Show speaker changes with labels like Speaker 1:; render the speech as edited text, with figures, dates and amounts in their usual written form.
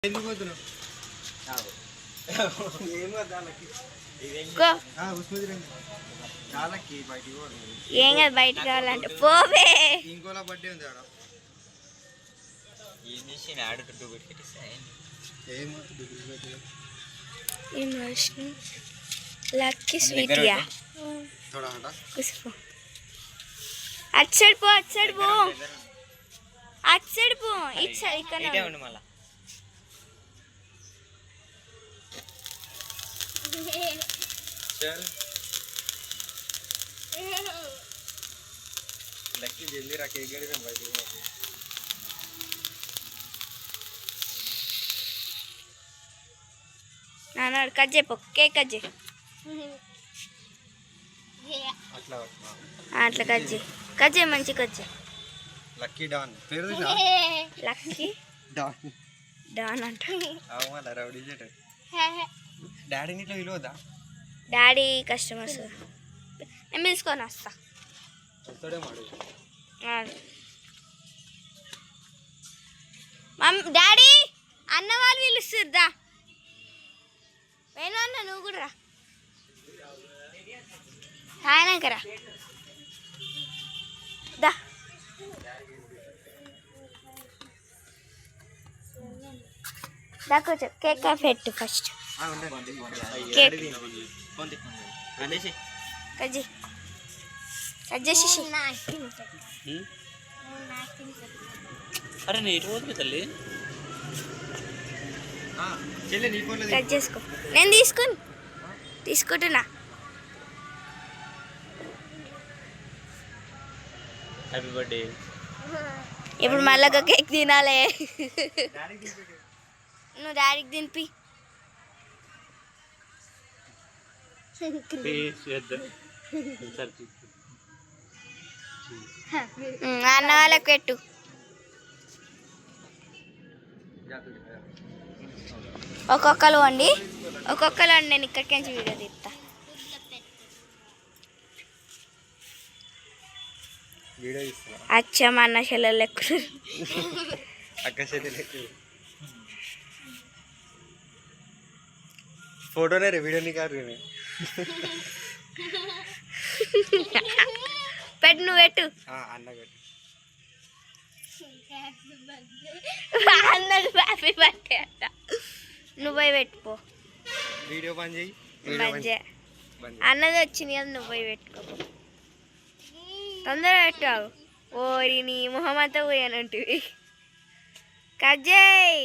Speaker 1: ఎందుకు పోతున్నావు?
Speaker 2: ఏం కాదు బయటకు కావాలంటే పోవే.
Speaker 1: ఇంకోలా బర్త్డే ఉంది ఆడ.
Speaker 2: లక్కీ స్వీటియా అటు సైడ్ పో, అటు సైడ్ పో, అటు సైడ్ పో. ఇటు సైడ్ ఇక్కడ
Speaker 1: लकी जल्दी रखे गए थे भाई।
Speaker 2: नाना कज्जे पो केक कज्जे
Speaker 1: అట్లా
Speaker 2: అట్లా కజ్జే కజ్జే మంచి కజ్జే.
Speaker 1: లక్కీ డాన్ పేరు
Speaker 2: లక్కీ
Speaker 1: డాన్
Speaker 2: డాన్ అంట.
Speaker 1: అవునా రౌడీ జెట్ డాడీని ఇట్లా విలువదా?
Speaker 2: డాడీ కస్టమర్స్ నేను పిలుచుకొని వస్తా.
Speaker 1: వస్తాడే మాడు
Speaker 2: డాడీ అన్న వాళ్ళు పిలుస్తుర్రా. వేణు అన్న నువ్వు కూడా రా, ఆయనకరా దా. కొంచెం కేక్ పెట్టు ఫస్ట్. కేక్ కజ్జి కజ్జేసి
Speaker 3: అరే నీటి పోతుంది తల్లి.
Speaker 2: కట్ చేసుకో. నేను తీసుకుంటున్నా.
Speaker 3: Happy birthday.
Speaker 2: ఇప్పుడు మళ్ళీ ఒక కేక్ తినాలి. నువ్వు డాడీకి తినిపి. అన్న వాళ్ళకి పెట్టు. ఒక్కొక్కరు వండి నేను ఇక్కడికి నుంచి వీడియో తీస్తా. అచ్చా మా అన్న చెల్లెలు ఎక్కువ
Speaker 1: అక్క చెల్లెలు फोटो नहीं रे वीडियो निकाल रही है
Speaker 2: పెట్టు నువ్వు పెట్టు.
Speaker 1: అన్నది
Speaker 2: హ్యాపీ బర్త్డే అంట. నువ్వు పోయి పెట్టుకో.
Speaker 1: వీడియో బంద్ చేయి.
Speaker 2: అన్నది వచ్చింది కదా, నువ్వు పోయి పెట్టుకో. తొందరగా పెట్టావు. ఓరి నీ మొహమంతా పోయానంటివి. కట్ చేయి.